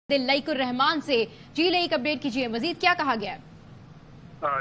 लईकुर रहमान से जी लईक अपडेट कीजिए, मजीद क्या कहा गया है?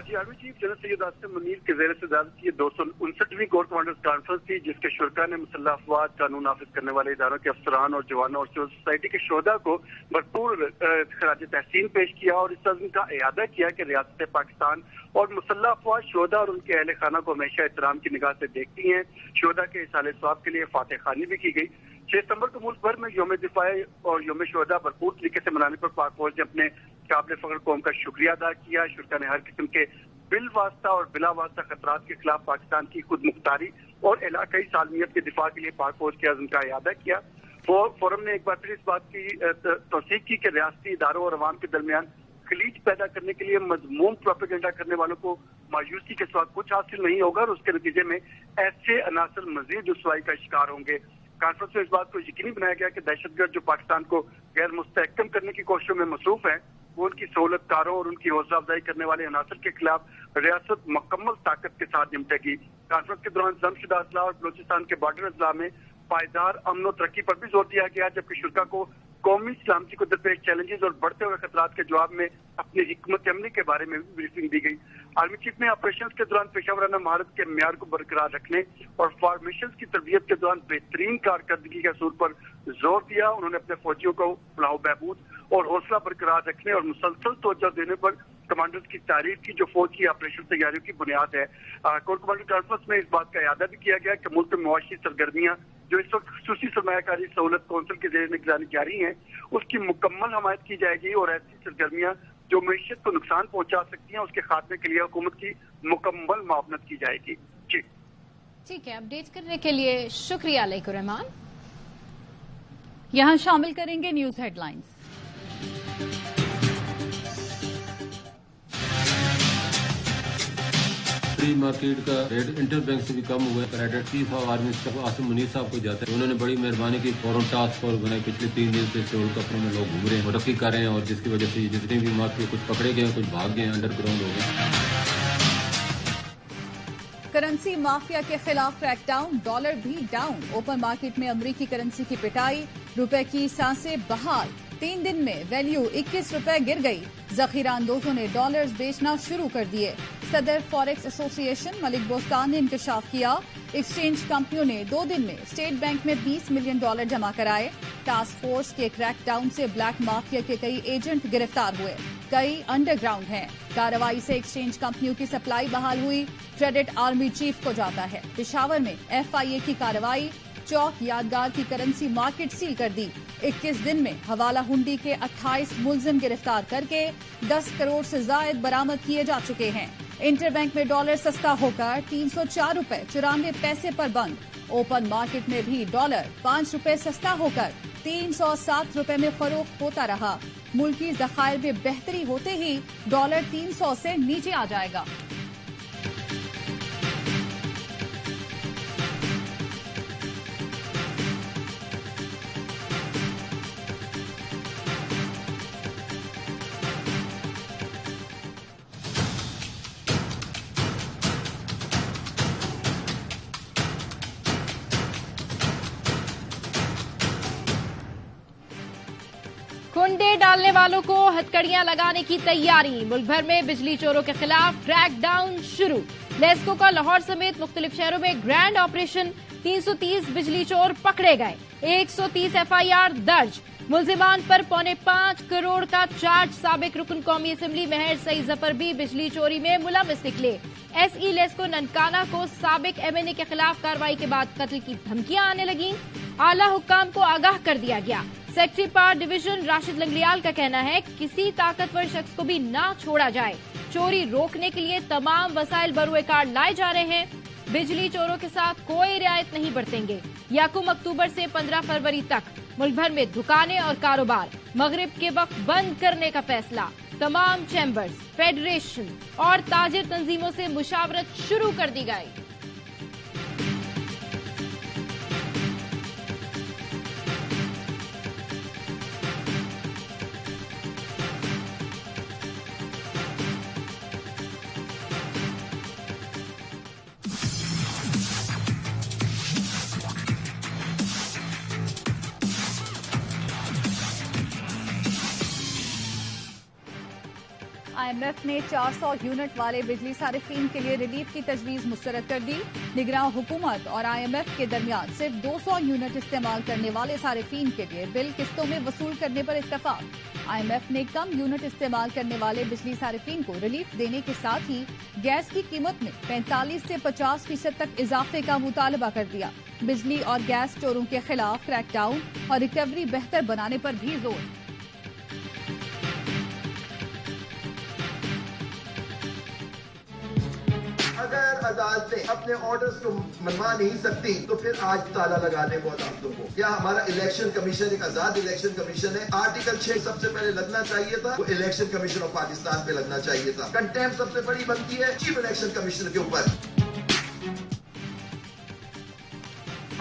जी army chief general Syed Asim Munir के ज़ेर सदारत की 259वीं कोर कमांडर्स कॉन्फ्रेंस थी, जिसके शुरका ने मुसल्लह अफवाज, कानून नाफिज करने वाले इदारों के अफसरान और जवानों और सिविल सोसाइटी के शोधा को भरपूर खराज तहसीन पेश किया और इस अज़्म का इयादा किया कि रियासत पाकिस्तान और मुसल्लह अफवाज शोधा और उनके अहल खाना को हमेशा एहतराम की निगाह से देखती हैं। शोधा के इसाले सवाब के लिए फातह खानी भी की गई। 6 सितंबर को मुल्क भर में यौम दिफा और यौम शोधा भरपूर तरीके से मनाने पर पाक फौज ने अपने काबिल फख्र कौम का शुक्रिया अदा किया। शुरका ने हर किस्म के बिल वास्ता और बिला वास्ता खतरात के खिलाफ पाकिस्तान की खुद मुख्तारी और इलाकाई सालमियत के दिफा के लिए पाक फौज के अज़्म का इयादा किया। फोरम ने एक बार फिर इस बात की तौसीक की कि रियासती इदारों और अवाम के दरमियान खलीज पैदा करने के लिए मज़मूम प्रोपेगेंडा करने वालों को मायूसी के सिवा कुछ हासिल नहीं होगा और उसके नतीजे में ऐसे अनासर मजीद रुसवाई का शिकार होंगे। कॉन्फ्रेंस में इस बात को यकीनी बनाया गया कि दहशतगर्द जो पाकिस्तान को गैर मुस्तहकम करने की कोशिशों में मसरूफ है, वो उनकी सहूलतकारों और उनकी हौसला अफजाई करने वाले अनासर के खिलाफ रियासत मुकम्मल ताकत के साथ निपटेगी। कॉन्फ्रेंस के दौरान जमशुदा अजला और बलोचिस्तान के बॉर्डर अजला में पायदार अमन और तरक्की पर भी जोर दिया गया, जबकि शुरका को कौमी सलामती को दरपेश चैलेंजेस और बढ़ते हुए खतरात के जवाब में अपनी हिकमत अमली के बारे में भी ब्रीफिंग दी गई। आर्मी चीफ ने ऑपरेशन के दौरान पेशावराना महारत के म्यार को बरकरार रखने और फॉर्मेशन की तरबियत के दौरान बेहतरीन कारकर्दगी के असूल पर जोर दिया। उन्होंने अपने फौजियों को फलाह बहबूद और हौसला बरकरार रखने और मुसलसल तवज्जो देने पर कमांडर्स की तारीफ की, जो फौज की ऑपरेशन तैयारियों की बुनियाद है। कोर कमांडर कॉन्फ्रेंस में इस बात का इयादा भी किया गया कि मुल्क में मुआशी सरगर्मियां जो इस वक्त खसूसी सरमायाकारी सहूलत कौंसिल के जरिए निगरानी जारी है, उसकी मुकम्मल हमायत की जाएगी और ऐसी सरगर्मियां जो मईशत को नुकसान पहुंचा सकती हैं, उसके खात्मे के लिए हुकूमत की मुकम्मल मुआवनत की जाएगी। जी ठीक है, अपडेट करने के लिए शुक्रिया लईकुर रहमान। यहाँ शामिल करेंगे न्यूज हेडलाइंस। प्री मार्केट का रेट इंटर बैंक से भी कम हुआ है। Credit chief of army staff Asim Munir साहब को जाता है, उन्होंने बड़ी मेहरबानी की, फौरन टास्क फोर्स बनाई। पिछले 3 दिन से स्टोर कपड़ों में लोग घूम रहे हैं, तरक्की कर रहे हैं और जिसकी वजह से जितने भी मार्केट कुछ पकड़े गए हैं, कुछ भाग गए हैं, अंडरग्राउंड हो गए। करेंसी माफिया के खिलाफ क्रैकडाउन, डॉलर भी डाउन। ओपन मार्केट में अमरीकी करेंसी की पिटाई, रुपए की सांसें बहाल। 3 दिन में वैल्यू 21 रुपए गिर गई। जखीरा अंदोजों ने डॉलर्स बेचना शुरू कर दिए। सदर फॉरेक्स एसोसिएशन मलिक बोस्तान ने इंकशाफ किया। एक्सचेंज कंपनियों ने 2 दिन में स्टेट बैंक में $20 मिलियन जमा कराए। टास्क फोर्स के क्रैकडाउन से ब्लैक माफिया के कई एजेंट गिरफ्तार हुए, कई अंडरग्राउंड हैं। कार्रवाई से एक्सचेंज कंपनियों की सप्लाई बहाल हुई। क्रेडिट आर्मी चीफ को जाता है। पेशावर में FIA की कार्रवाई, चौक यादगार की करेंसी मार्केट सील कर दी। 21 दिन में हवाला हुंडी के 28 मुलजिम गिरफ्तार करके 10 करोड़ से ज्यादा बरामद किए जा चुके हैं। इंटरबैंक में डॉलर सस्ता होकर 304 रुपए 94 पैसे पर बंद। ओपन मार्केट में भी डॉलर 5 रुपए सस्ता होकर 307 रुपए में फरोख्त होता रहा। मुल्की जखायर में बेहतरी होते ही डॉलर 300 से नीचे आ जाएगा। कुंडे डालने वालों को हथकड़ियां लगाने की तैयारी। मुल्क भर में बिजली चोरों के खिलाफ क्रैकडाउन शुरू। लेस्को का लाहौर समेत मुख्तलिफ शहरों में ग्रैंड ऑपरेशन। 330 बिजली चोर पकड़े गए। 130 FIR दर्ज। मुलजिमान पर 4.25 करोड़ का चार्ज। साबिक रुकन कौमी असेंबली मेहर सईद जफर भी बिजली चोरी में मुलविस निकले। SE लेस्को ननकाना को साबिक MNA के खिलाफ कार्रवाई के बाद कत्ल की धमकियां आने लगी। आला हुक्काम को आगाह कर दिया गया। Secretary power division Rashid Langrial का कहना है, किसी ताकतवर शख्स को भी ना छोड़ा जाए। चोरी रोकने के लिए तमाम वसाइल बरूए कार लाए जा रहे हैं। बिजली चोरों के साथ कोई रियायत नहीं बरतेंगे। 1 अक्टूबर से 15 फरवरी तक मुल्क भर में दुकानें और कारोबार मगरिब के वक्त बंद करने का फैसला। तमाम चैम्बर्स, फेडरेशन और ताजिर तंजीमों से मुशावरत शुरू कर दी गई। IMF نے 400 यूनिट वाले बिजली सारिफीन के लिए रिलीफ की तजवीज़ मुस्तरद कर दी। निगरान हुकूमत और IMF के दरमियान सिर्फ 200 यूनिट इस्तेमाल करने वाले सारिफीन के लिए बिल किस्तों में वसूल करने पर इत्तफाक। IMF ने कम यूनिट इस्तेमाल करने वाले बिजली सारिफीन को रिलीफ देने के साथ ही गैस की कीमत में 45 से 50% तक इजाफे का मुतालबा कर दिया। बिजली और गैस चोरों के खिलाफ क्रैकडाउन और रिकवरी बेहतर बनाने पर भी जोर। अगर अदालतें अपने ऑर्डर्स को मनवा नहीं सकती तो फिर आज ताला लगाने को अदालतों को। क्या हमारा इलेक्शन कमीशन एक आजाद इलेक्शन कमीशन है? आर्टिकल 6 सबसे पहले लगना चाहिए था, वो इलेक्शन कमीशन ऑफ पाकिस्तान पे लगना चाहिए था। कंटेम्प्ट सबसे बड़ी बनती है चीफ इलेक्शन कमीशनर के ऊपर।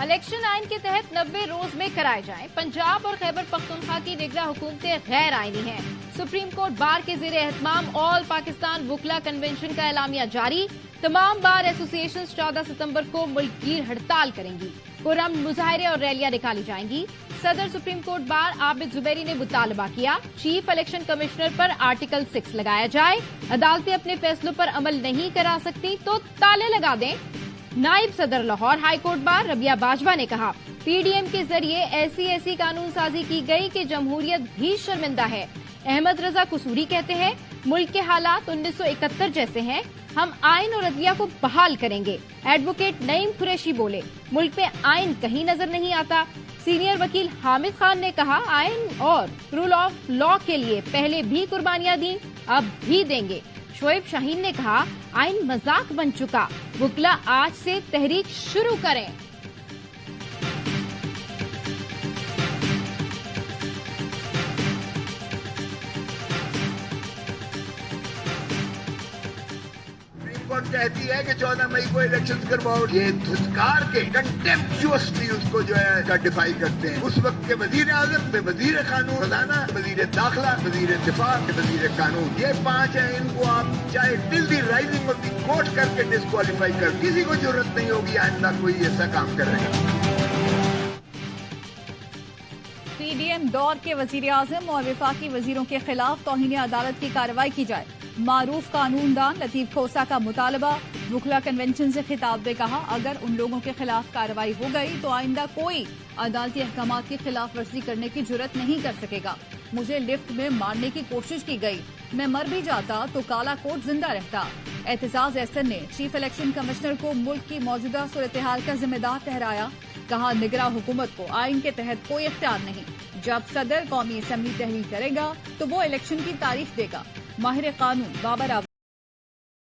इलेक्शन आइन के तहत 90 रोज में कराए जाएं। पंजाब और खैबर पख्तूनख्वा की निगरा हुकूमतें गैर आईनी हैं। सुप्रीम कोर्ट बार के ज़ेरे एहतमाम ऑल पाकिस्तान वुकला कन्वेंशन का एलामिया जारी। तमाम बार एसोसिएशन 14 सितंबर को मुल्कगीर हड़ताल करेंगी। पुरअमन मुजाहरे और रैलियां निकाली जाएंगी। सदर supreme court bar Abid Zubairi ने मुतालबा किया, चीफ इलेक्शन कमिश्नर पर आर्टिकल 6 लगाया जाए। अदालतें अपने फैसलों पर अमल नहीं करा सकती तो ताले लगा दें। नायब सदर Lahore high court bar Rabia Bajwa ने कहा, पीडीएम के जरिए ऐसी कानून साजी की गई कि जमहूरियत भी शर्मिंदा है। अहमद रजा कुसूरी कहते हैं, मुल्क के हालात 1971 जैसे हैं, हम आइन और अदलिया को बहाल करेंगे। एडवोकेट नईम कुरैशी बोले, मुल्क में आइन कहीं नजर नहीं आता। सीनियर वकील हामिद खान ने कहा, आइन और रूल ऑफ लॉ के लिए पहले भी कुर्बानियां दी, अब भी देंगे। शोएब शाहीन ने कहा, आइन मजाक बन चुका, वुकला आज से तहरीक शुरू करें। कोर्ट कहती है कि 14 मई को इलेक्शन करवाओ। ये धुतकार के कंटेम्प्चुअसली उसको जो है का डिफाई करते हैं। उस वक्त के वजीर आजम में वजीर कानून खजाना, वजीर दाखिला, वजीर दिफा, वजीर कानून, ये 5 हैं। इनको आप चाहे till the rising of the court करके डिस्क्वालीफाई कर, किसी को जरूरत नहीं होगी आइंदा कोई ऐसा काम करेगा। पीडीएम दौर के वजीर आजम और वफाकी वजीरों के खिलाफ तौहीन अदालत की कार्रवाई की जाए। मारूफ कानूनदान लतीफ खोसा का मुतालबा। वुकला कन्वेंशन से खिताब में कहा, अगर उन लोगों के खिलाफ कार्रवाई हो गई तो आइंदा कोई अदालती अहकामात की खिलाफ वर्जी करने की जुर्रत नहीं कर सकेगा। मुझे लिफ्ट में मारने की कोशिश की गई, मैं मर भी जाता तो काला कोट जिंदा रहता। एहतजाज एहसन ने चीफ इलेक्शन कमिश्नर को मुल्क की मौजूदा सूरत हाल का जिम्मेदार ठहराया। कहा, निगरा हुकूमत को आइन के तहत कोई इख्तियार नहीं। जब सदर कौमी असम्बली तहलील करेगा तो वो इलेक्शन की तारीख देगा। माहिर कानून बाबर